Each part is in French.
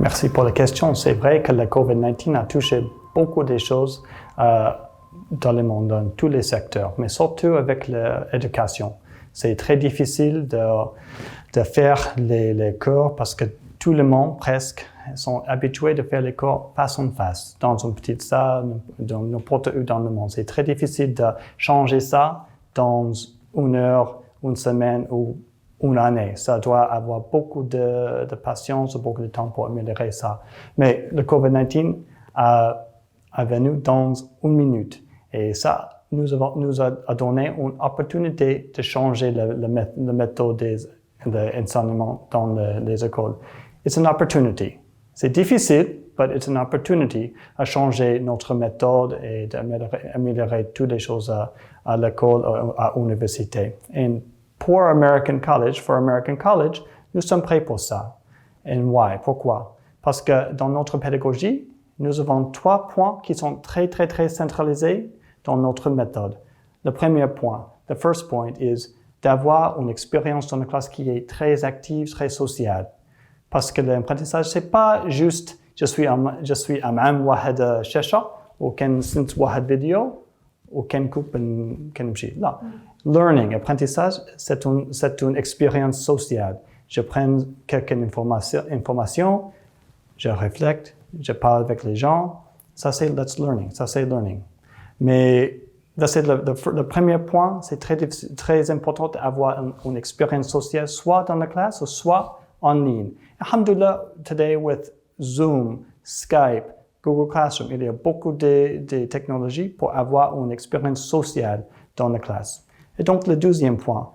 Merci pour la question. C'est vrai que la COVID-19 a touché beaucoup de choses dans le monde, dans tous les secteurs, mais surtout avec l'éducation. C'est très difficile de faire les cours parce que tout le monde, presque, sont habitués de faire les cours face en face, dans une petite salle, dans n'importe où dans le monde. C'est très difficile de changer ça dans une heure, une semaine ou une année. Ça doit avoir beaucoup de patience, beaucoup de temps pour améliorer ça. Mais le COVID-19 est venu dans une minute. Et ça nous a donné une opportunité de changer la méthode d'enseignement dans les écoles. It's an opportunity. C'est difficile, but it's an opportunity à changer notre méthode et d'améliorer toutes les choses à l'école, à l'université. Et for American College, nous sommes prêts pour ça. And why? Pourquoi? Parce que dans notre pédagogie, nous avons 3 points qui sont très, très, très centralisés dans notre méthode. Le premier point, the first point, is d'avoir une expérience dans la classe qui est très active, très sociale. Parce que l'apprentissage, c'est pas juste je suis أمام واحد شاشة وكان سنت واحد فيديو وكان كنمشي. لا. Learning, apprentissage, c'est une expérience sociale. Je prends quelques informations, je réfléchis, je parle avec les gens. Ça, c'est learning. Mais c'est le premier point, c'est très important d'avoir une expérience sociale, soit dans la classe, ou soit en ligne. Alhamdulillah, today with Zoom, Skype, Google Classroom, il y a beaucoup de technologies pour avoir une expérience sociale dans la classe. Et donc, le deuxième point,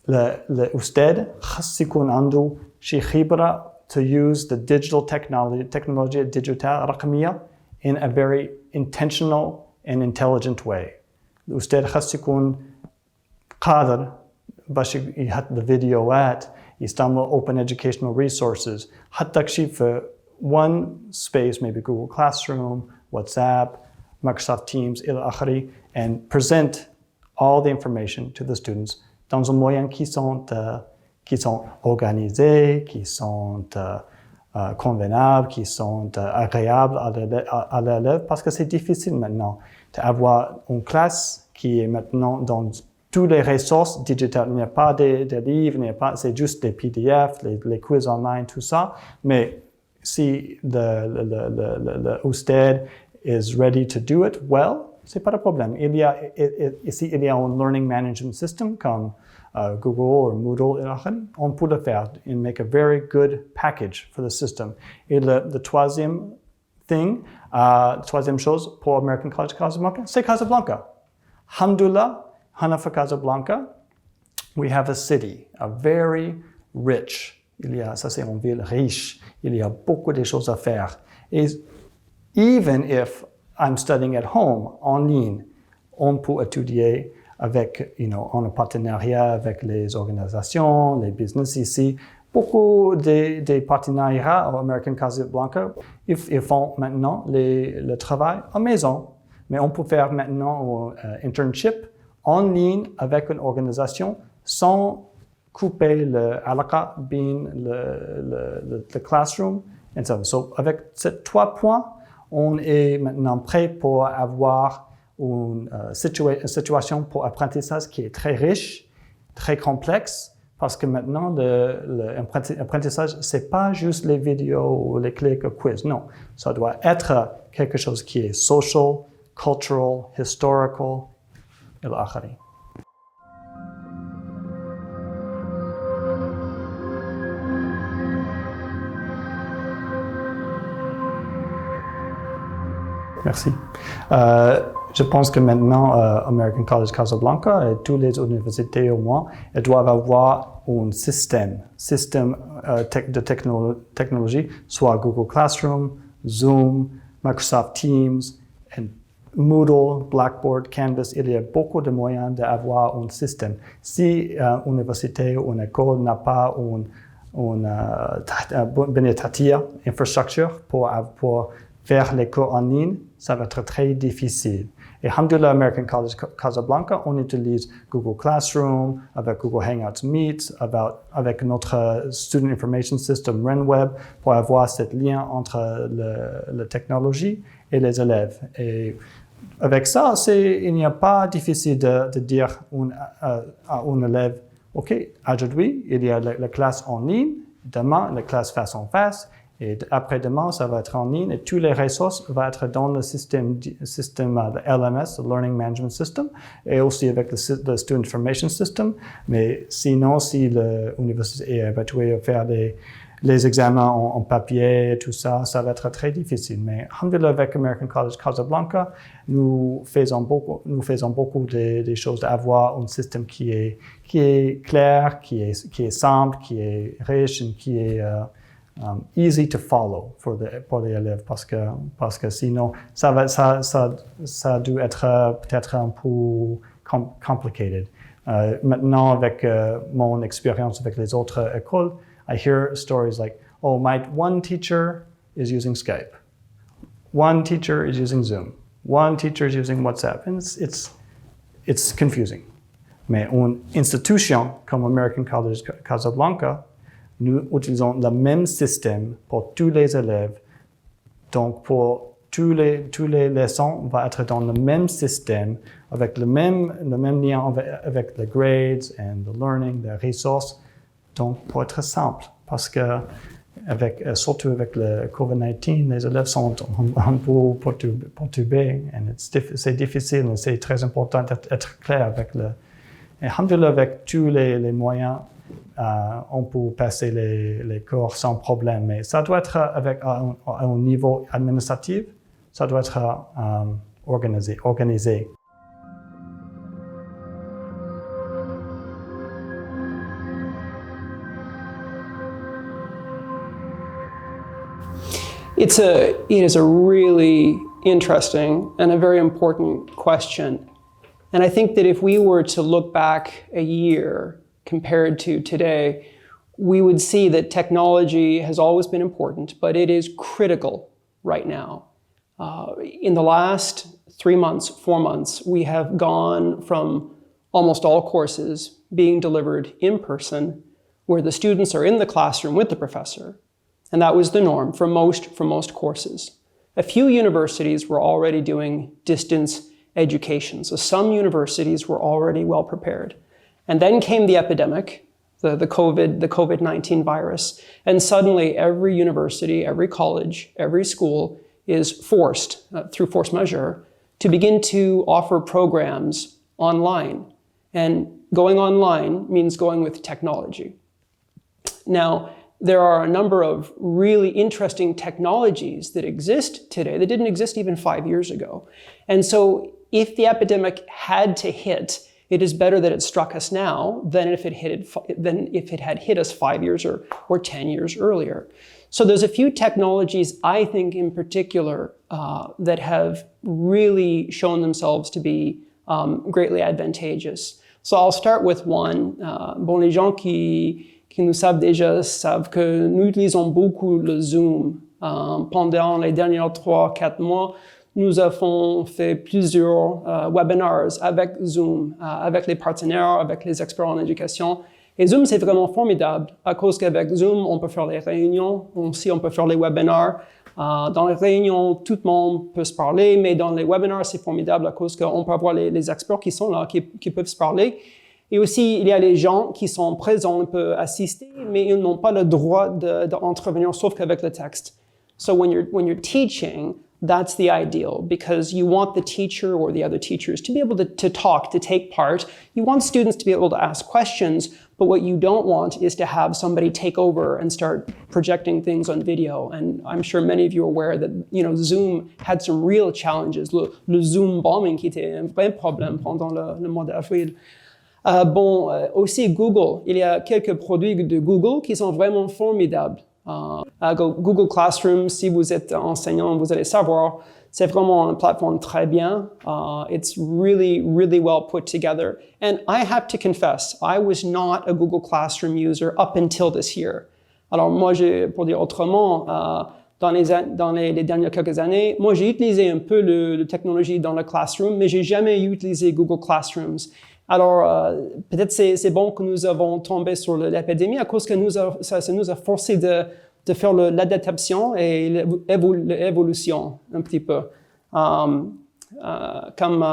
الأستاذ خاص يكون عنده شي خبرة to use the digital technology digital رقمية in a very intentional and intelligent way. الأستاذ خاص يكون قادر باش يحط الفيديوهات يستعمل open educational resources حتى في one space, maybe Google Classroom, WhatsApp, Microsoft Teams, إلى آخره, and present all the information to the students dans un moyen qui sont organisés, qui sont convenables, qui sont agréables à l'élève, parce que c'est difficile maintenant d'avoir une classe qui est maintenant dans toutes les ressources digitales. Il n'y a pas de livres, c'est juste des PDF, les quiz online, tout ça. Mais si le USTED is ready to do it well, c'est pas de problème. Ici, il y a un learning management system comme Google ou Moodle, on peut le faire and make a very good package for the system. Et le troisième chose pour American College Casablanca, c'est Casablanca. Alhamdulillah, Hanafa Casablanca, we have a city, a very rich. Ça c'est une ville riche. Il y a beaucoup de choses à faire. Et even if I'm studying at home, en ligne, on peut étudier avec, en partenariat avec les organisations, les business ici. Beaucoup de partenariats à American Casablanca, ils font maintenant le travail à maison. Mais on peut faire maintenant un internship en ligne avec une organisation sans couper le alaqa bin le classroom. And so, avec ces 3 points, on est maintenant prêt pour avoir une situation pour apprentissage qui est très riche, très complexe, parce que maintenant, l'apprentissage, c'est pas juste les vidéos ou les clics ou quiz. Non, ça doit être quelque chose qui est social, cultural, historical, إلى آخره. Merci. Je pense que maintenant, American College Casablanca et toutes les universités au moins, elles doivent avoir un système de technologie, soit Google Classroom, Zoom, Microsoft Teams, and Moodle, Blackboard, Canvas. Il y a beaucoup de moyens d'avoir un système. Si une université ou une école n'a pas une infrastructure pour vers les cours en ligne, ça va être très difficile. Et alhamdoulilah, American College Casablanca, on utilise Google Classroom, avec Google Hangouts Meet, avec notre Student Information System RenWeb, pour avoir ce lien entre la technologie et les élèves. Et avec ça, il n'y a pas difficile de dire à un élève, OK, aujourd'hui, il y a la classe en ligne, demain, la classe face en face, et après-demain, ça va être en ligne, et toutes les ressources vont être dans le système de LMS, le Learning Management System, et aussi avec le Student Information System. Mais sinon, si l'université est habituée à faire les examens en papier, tout ça, ça va être très difficile. Mais, alhamdoulilah, avec American College Casablanca, nous faisons beaucoup des choses, d'avoir un système qui est clair, qui est simple, qui est riche, et qui est easy to follow pour les élèves, parce que sinon, ça doit être peut-être un peu complicated. Maintenant, avec mon expérience avec les autres écoles, I hear stories like, oh, my one teacher is using Skype. One teacher is using Zoom. One teacher is using WhatsApp. And it's confusing. Mais une institution comme American College Casablanca, nous utilisons le même système pour tous les élèves. Donc, pour tous les leçons, on va être dans le même système, avec le même lien avec les grades and the learning, les ressources. Donc, pour être simple, parce que surtout avec le COVID-19, les élèves sont un peu perturbés, et c'est difficile, et c'est très important d'être clair avec et alhamdoulilah, avec tous les moyens, on peut passer les cours sans problème, mais ça doit être à un niveau administratif, ça doit être organisé. It is a really interesting and a very important question. And I think that if we were to look back a year compared to today, we would see that technology has always been important, but it is critical right now. In the last 3 months, 4 months, we have gone from almost all courses being delivered in person, where the students are in the classroom with the professor. And that was the norm for most courses. A few universities were already doing distance education. So some universities were already well prepared. And then came the epidemic, the COVID-19 virus. And suddenly every university, every college, every school is forced, through force majeure, to begin to offer programs online. And going online means going with technology. Now, there are a number of really interesting technologies that exist today that didn't exist even 5 years ago. And so if the epidemic had to hit, it is better that it struck us now than if it had hit us 5 years or 10 years earlier. So there's a few technologies, I think in particular, that have really shown themselves to be greatly advantageous. So I'll start with one. Les gens qui nous savent déjà savent que nous utilisons beaucoup le Zoom. Pendant les derniers 3-4 mois, nous avons fait plusieurs webinars avec Zoom, avec les partenaires, avec les experts en éducation. Et Zoom, c'est vraiment formidable à cause qu'avec Zoom, on peut faire les réunions, aussi on peut faire les webinars. Dans les réunions, tout le monde peut se parler, mais dans les webinars, c'est formidable à cause qu'on peut avoir les experts qui sont là, qui peuvent se parler. Et aussi, il y a les gens qui sont présents, on peut assister, mais ils n'ont pas le droit d'intervenir, sauf qu'avec le texte. So when you're teaching, that's the ideal, because you want the teacher or the other teachers to be able to talk, to take part. You want students to be able to ask questions, but what you don't want is to have somebody take over and start projecting things on video. And I'm sure many of you are aware that, Zoom had some real challenges. Le Zoom bombing qui était un vrai problème pendant le mois d'avril. Aussi Google, il y a quelques produits de Google qui sont vraiment formidables. Google Classroom, si vous êtes enseignant, vous allez savoir, c'est vraiment une plateforme très bien. It's really, really well put together. And I have to confess, I was not a Google Classroom user up until this year. Alors moi, pour dire autrement, dans les dernières quelques années. Moi, j'ai utilisé un peu la technologie dans le classroom, mais j'ai jamais utilisé Google Classrooms. Alors, peut-être c'est bon que nous avons tombé sur l'épidémie à cause que ça nous a forcé de faire l'adaptation et l'évolution un petit peu. Comme,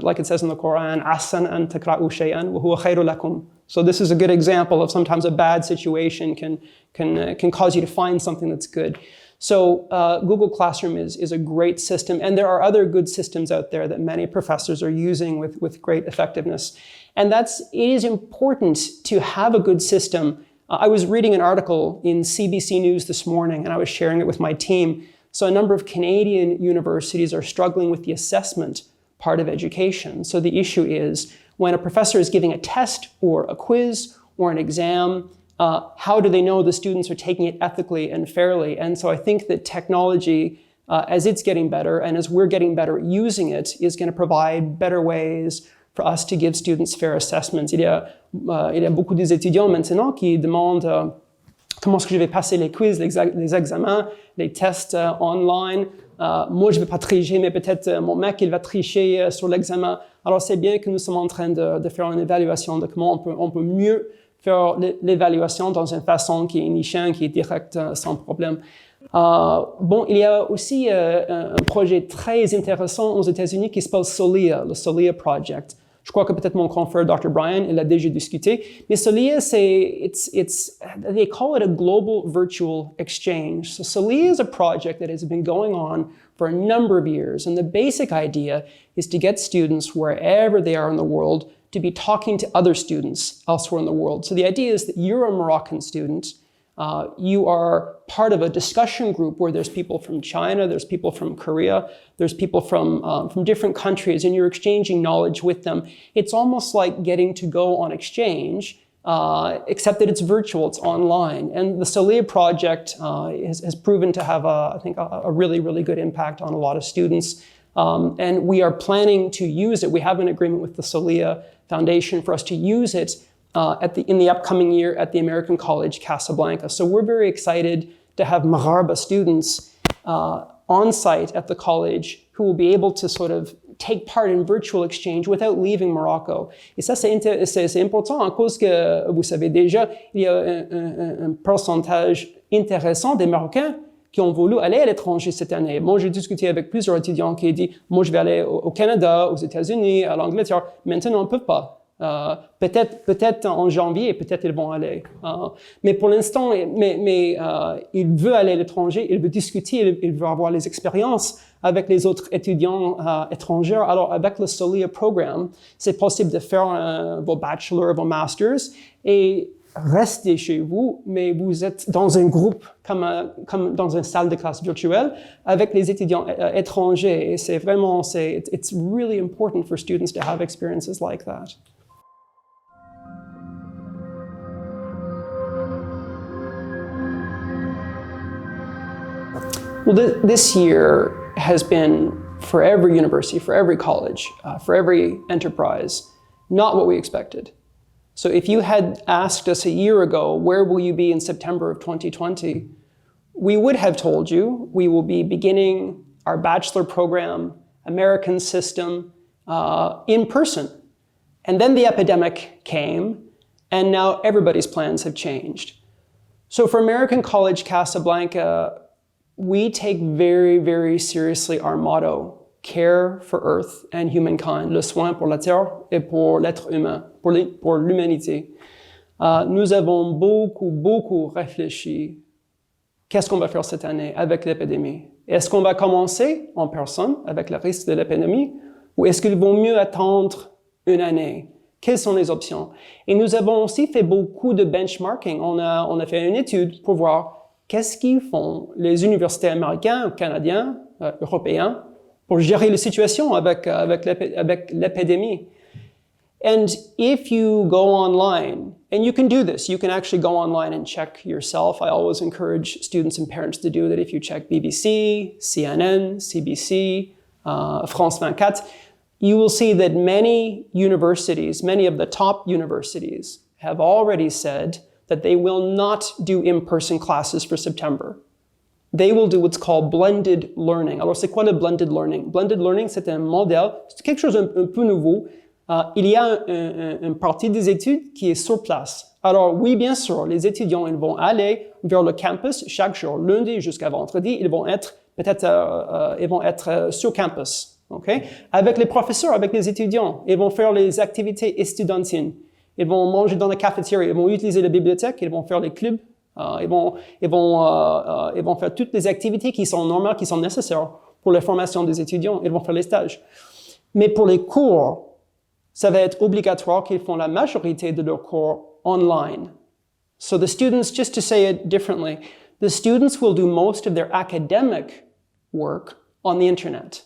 like it says in the Quran, "Asan an takra'u shay'an wa huwa khayru lakum." So this is a good example of sometimes a bad situation can cause you to find something that's good. So Google Classroom is a great system, and there are other good systems out there that many professors are using with great effectiveness. And it is important to have a good system. I was reading an article in CBC News this morning, and I was sharing it with my team. So a number of Canadian universities are struggling with the assessment part of education. So the issue is when a professor is giving a test or a quiz or an exam, how do they know the students are taking it ethically and fairly? And so I think that technology, as it's getting better and as we're getting better at using it, is going to provide better ways for us to give students fair assessments. Il y a beaucoup d'étudiants maintenant qui demandent comment est-ce que je vais passer les quiz, les examens, les tests online. Moi, je ne vais pas tricher, mais peut-être mon mec, il va tricher sur l'examen. Alors, c'est bien que nous sommes en train de faire une évaluation de comment on peut mieux faire l'évaluation dans une façon qui est nichée, qui est directe, sans problème. Bon, il y a aussi un projet très intéressant aux États-Unis qui s'appelle SOLIA, le SOLIA Project. Je crois que peut-être mon confrère Dr. Brian, il a déjà discuté. Mais SOLIA, they call it a global virtual exchange. So SOLIA is a project that has been going on for a number of years. And the basic idea is to get students wherever they are in the world to be talking to other students elsewhere in the world. So the idea is that you're a Moroccan student. You are part of a discussion group where there's people from China, there's people from Korea, there's people from different countries, and you're exchanging knowledge with them. It's almost like getting to go on exchange, except that it's virtual, it's online. And the SOLIA project has proven to have, I think, a really, really good impact on a lot of students. And we are planning to use it. We have an agreement with the SOLIA Foundation for us to use it in the upcoming year at the American College Casablanca. So we're very excited to have Maghraba students on site at the college who will be able to sort of take part in virtual exchange without leaving Morocco. Et ça, c'est important à cause que, vous savez déjà, il y a un pourcentage intéressant des Marocains qui ont voulu aller à l'étranger cette année. Moi, j'ai discuté avec plusieurs étudiants qui ont dit, moi, je vais aller au Canada, aux États-Unis, à l'Angleterre. Maintenant, on ne peut pas. Peut-être en janvier, peut-être ils vont aller. Mais pour l'instant, il veut aller à l'étranger, il veut discuter, il veut avoir les expériences avec les autres étudiants étrangers. Alors, avec le SOLIA programme, c'est possible de faire vos bachelors, vos masters, et restez chez vous, mais vous êtes dans un groupe, comme dans une salle de classe virtuelle, avec les étudiants étrangers. Et c'est vraiment, it's really important for students to have experiences like that. Well, this year has been, for every university, for every college, for every enterprise, not what we expected. So if you had asked us a year ago, where will you be in September of 2020, we would have told you we will be beginning our bachelor program, American system, in person. And then the epidemic came, and now everybody's plans have changed. So for American College Casablanca, we take very, very seriously our motto, care for Earth and humankind, le soin pour la Terre et pour l'être humain, pour l'humanité. Nous avons beaucoup réfléchi. Qu'est-ce qu'on va faire cette année avec l'épidémie? Est-ce qu'on va commencer en personne avec le risque de l'épidémie ou est-ce qu'il vaut mieux attendre une année? Quelles sont les options? Et nous avons aussi fait beaucoup de benchmarking. On a fait une étude pour voir qu'est-ce qu'ils font les universitaires américains, canadiens, européens, pour gérer la situation avec l'épidémie. And if you go online, and you can do this, you can actually go online and check yourself. I always encourage students and parents to do that. If you check BBC, CNN, CBC, France 24, you will see that many universities, many of the top universities, have already said that they will not do in-person classes for September. they will do what's called blended learning. Alors, c'est quoi le blended learning? Blended learning, c'est un modèle, c'est quelque chose un peu nouveau. Il y a une partie des études qui est sur place. Alors, oui, bien sûr, les étudiants, ils vont aller vers le campus chaque jour, lundi jusqu'à vendredi, ils vont être sur campus, ok? Avec les professeurs, avec les étudiants, ils vont faire les activités estudiantines. Ils vont manger dans la cafétéria, ils vont utiliser la bibliothèque, ils vont faire les clubs, ils vont faire toutes les activités qui sont normales, qui sont nécessaires pour la formation des étudiants. Ils vont faire les stages. Mais pour les cours, ça va être obligatoire qu'ils font la majorité de leurs cours online. So the students, just to say it differently, the students will do most of their academic work on the internet.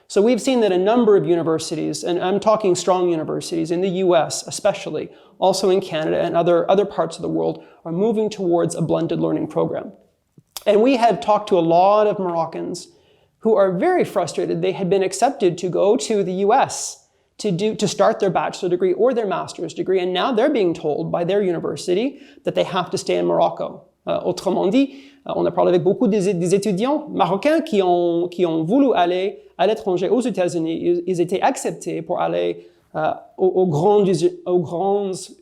So we've seen that a number of universities, and I'm talking strong universities in the US especially, also in Canada and other parts of the world, are moving towards a blended learning program. And we have talked to a lot of Moroccans who are very frustrated. They had been accepted to go to the US to start their bachelor degree or their master's degree, and now they're being told by their university that they have to stay in Morocco. Autrement dit, on a parlé avec beaucoup des étudiants marocains qui ont voulu aller à l'étranger aux États-Unis. Ils étaient acceptés pour aller aux grandes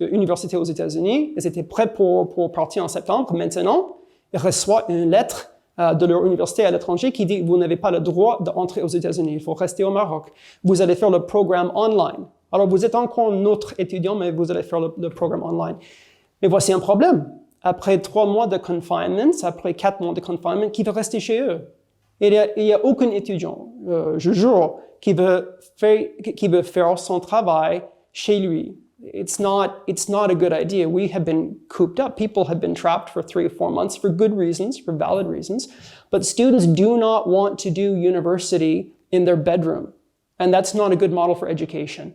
universités aux États-Unis. Ils étaient prêts pour partir en septembre. Maintenant, ils reçoivent une lettre de leur université à l'étranger qui dit « Vous n'avez pas le droit d'entrer aux États-Unis, il faut rester au Maroc. Vous allez faire le programme online. » Alors, vous êtes encore notre étudiant, mais vous allez faire le programme online. Mais voici un problème. Après 3 mois de confinement, après 4 mois de confinement, qui va rester chez eux? Il y a aucun étudiant, je jure, qui veut faire son travail chez lui. It's not a good idea. We have been cooped up. People have been trapped for 3 or 4 months for good reasons, for valid reasons. But students do not want to do university in their bedroom. And that's not a good model for education.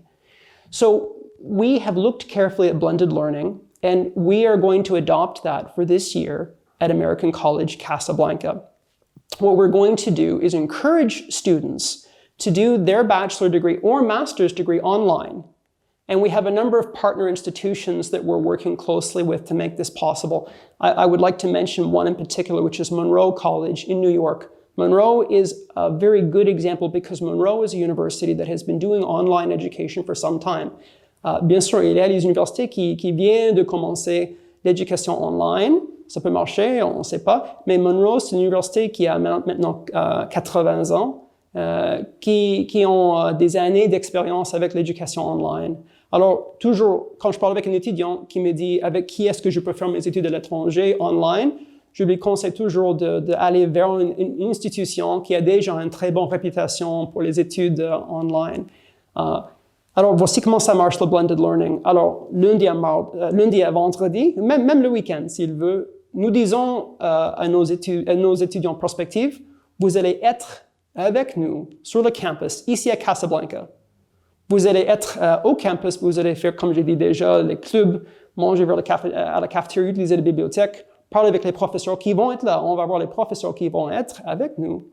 So we have looked carefully at blended learning, and we are going to adopt that for this year at American College Casablanca. What we're going to do is encourage students to do their bachelor degree or master's degree online. And we have a number of partner institutions that we're working closely with to make this possible. I would like to mention one in particular, which is Monroe College in New York. Monroe is a very good example because Monroe is a university that has been doing online education for some time. Bien sûr, il y a les universités qui viennent de commencer l'éducation online. Ça peut marcher, on ne sait pas. Mais Monroe, c'est une université qui a maintenant 80 ans, qui ont des années d'expérience avec l'éducation online. Alors, toujours, quand je parle avec un étudiant qui me dit avec qui est-ce que je peux faire mes études à l'étranger online, je lui conseille toujours d'aller vers une institution qui a déjà une très bonne réputation pour les études online. Alors, voici comment ça marche, le blended learning. Alors, lundi à vendredi, même le week-end, s'il veut, nous disons à nos étudiants prospectifs, vous allez être avec nous sur le campus, ici à Casablanca. Vous allez être au campus, vous allez faire, comme j'ai dit déjà, les clubs, manger à la cafétéria, utiliser la bibliothèque, parler avec les professeurs qui vont être là. On va voir les professeurs qui vont être avec nous.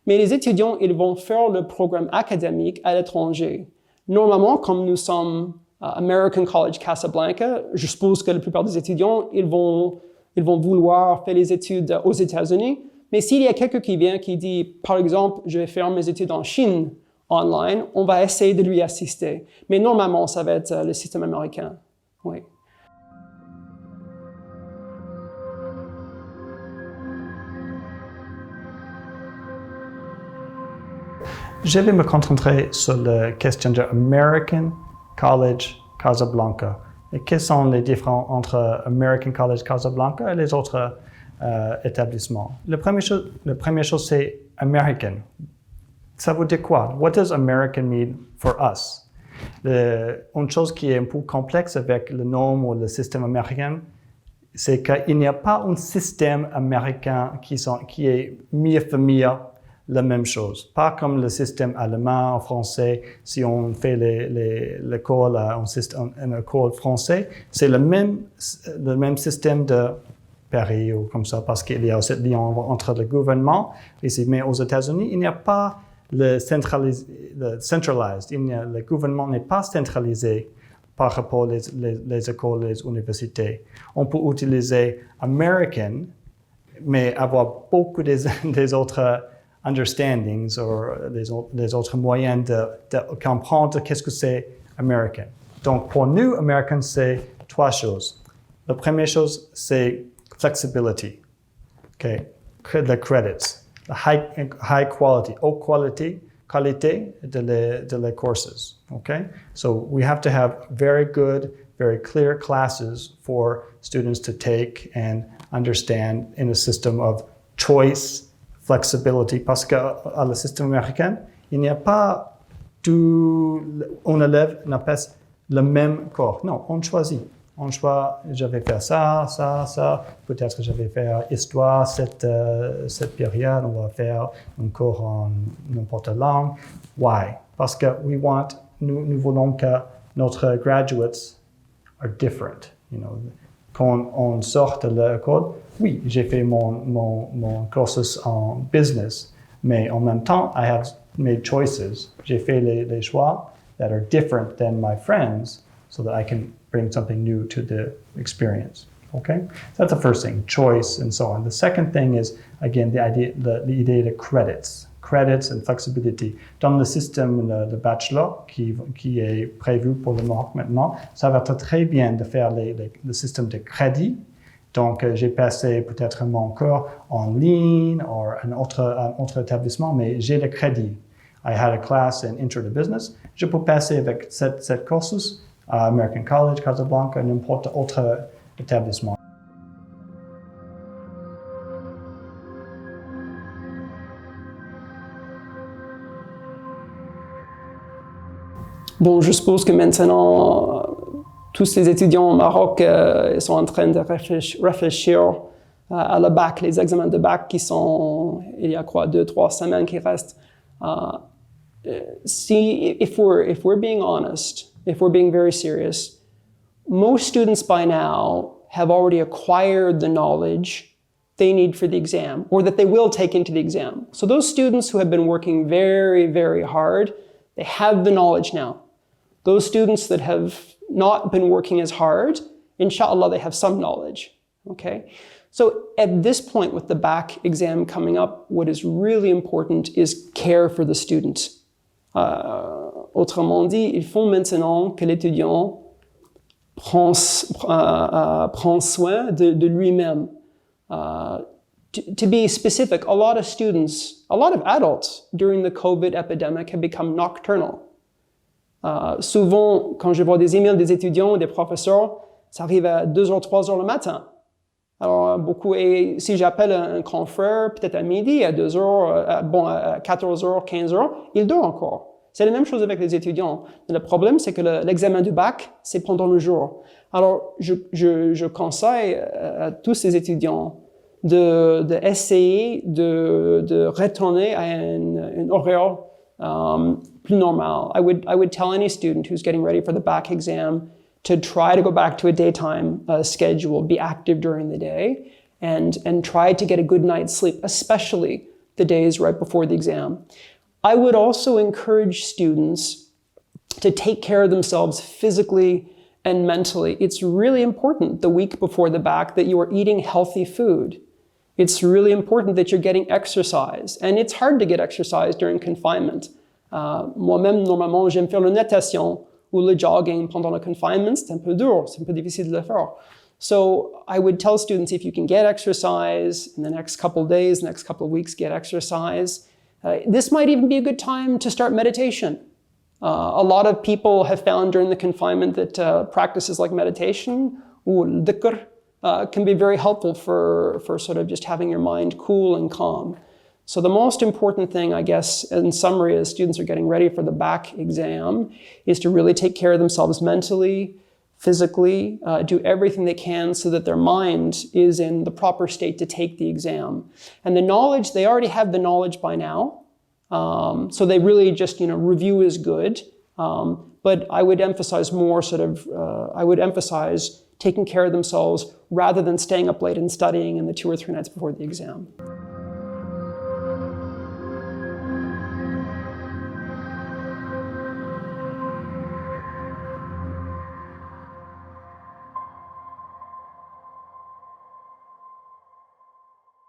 Mais les étudiants, ils vont faire le programme académique à l'étranger. Normalement, comme nous sommes American College Casablanca, je suppose que la plupart des étudiants, ils vont vouloir faire les études aux États-Unis. Mais s'il y a quelqu'un qui vient qui dit, par exemple, je vais faire mes études en Chine online, on va essayer de lui assister. Mais normalement, ça va être le système américain. Oui. Je vais me concentrer sur la question de American College Casablanca. Et quels sont les différences entre American College Casablanca et les autres établissements? La première chose, c'est American. Ça veut dire quoi? What does American mean for us? Une chose qui est un peu complexe avec le nom ou le système américain, c'est qu'il n'y a pas un système américain qui est mieux fait mieux la même chose. Pas comme le système allemand, français. Si on fait l'école, une école française, c'est le même système de période comme ça, parce qu'il y a ce lien entre le gouvernement ici. Mais aux États-Unis, il n'y a pas le centralized. Le gouvernement n'est pas centralisé par rapport aux les écoles, les universités. On peut utiliser American mais avoir beaucoup des autres understandings ou des autres moyens de comprendre qu'est-ce que c'est américain. Donc, pour nous, américain, c'est 3 choses. La première chose, c'est flexibility. Okay? The credits. The high quality, haute qualité de les courses. Okay? So we have to have very good, very clear classes for students to take and understand in a system of choice, flexibility. Parce qu'à le système américain, il n'y a pas un élève n'a pas le même cours. Non, on choisit. On choisit, je vais faire ça. Peut-être que je vais faire histoire, cette période. On va faire un cours en n'importe quelle langue. Why? Parce que nous voulons que notre graduates are different. You know, quand on sort de l'école, oui, j'ai fait mon cursus en business, mais en même temps, I have made choices. J'ai fait les choix that are different than my friends so that I can bring something new to the experience. Okay? So that's the first thing, choice and so on. The second thing is, again, the idea of credits and flexibility. Dans le système de bachelor qui est prévu pour le Maroc maintenant, ça va être très bien de faire le système de crédit. Donc, j'ai passé peut-être mon cours en ligne ou un autre établissement, mais j'ai le crédit. I had a class in Intro to Business. Je peux passer avec cette cursus à American College, Casablanca, n'importe autre établissement. Bon, je suppose que maintenant, tous les étudiants au Maroc sont en train de réfléchir à la bac, les examens de bac qui sont, il y a quoi, 2-3 semaines qui restent. If we're being honest, if we're being very serious, most students by now have already acquired the knowledge they need for the exam, or that they will take into the exam. So those students who have been working very, very hard, they have the knowledge now. Those students that have not been working as hard, inshallah, they have some knowledge, okay? So at this point with the back exam coming up, what is really important is care for the student. Autrement dit, il faut maintenant que l'étudiant prend soin de lui-même. To be specific, a lot of students, a lot of adults during the COVID epidemic have become nocturnal. Souvent, quand je vois des emails des étudiants, des professeurs, ça arrive à 2h, 3h le matin. Alors, et si j'appelle un confrère, peut-être à midi, à 2h, à 14h, 15h, il dort encore. C'est la même chose avec les étudiants. Le problème, c'est que l'examen du bac, c'est pendant le jour. Alors, je conseille à tous ces étudiants d'essayer de retourner à un horaire plus normal. I would tell any student who's getting ready for the back exam to try to go back to a daytime schedule, be active during the day, and try to get a good night's sleep, especially the days right before the exam. I would also encourage students to take care of themselves physically and mentally. It's really important the week before the back that you are eating healthy food. It's really important that you're getting exercise. And it's hard to get exercise during confinement. Moi-même, normalement, j'aime faire la natation ou le jogging pendant le confinement. C'est un peu dur, c'est un peu difficile de le faire. So I would tell students, if you can get exercise in the next couple of days, next couple of weeks, get exercise. This might even be a good time to start meditation. A lot of people have found during the confinement that practices like meditation or dhikr can be very helpful for sort of just having your mind cool and calm. So the most important thing, I guess, in summary, as students are getting ready for the back exam, is to really take care of themselves mentally, physically, do everything they can so that their mind is in the proper state to take the exam. And the knowledge, they already have the knowledge by now. So they really just, review is good. But I would emphasize more I would emphasize taking care of themselves rather than staying up late and studying in the 2 or 3 nights before the exam.